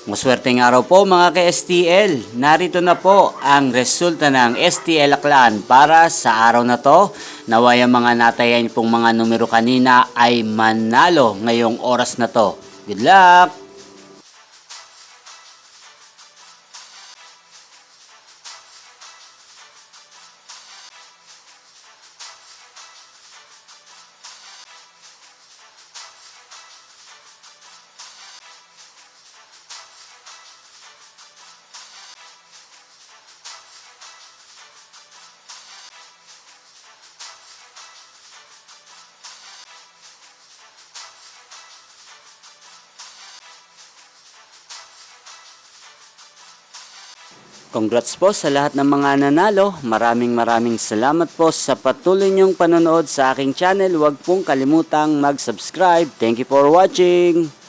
Maswerteng araw po mga ka-STL. Narito na po ang resulta ng STL Aklan para sa araw na to. Naway ang mga natayan pong mga numero kanina ay manalo ngayong oras na to. Good luck! Congrats po sa lahat ng mga nanalo. Maraming salamat po sa patuloy niyong panonood sa aking channel. Huwag pong kalimutang mag-subscribe. Thank you for watching.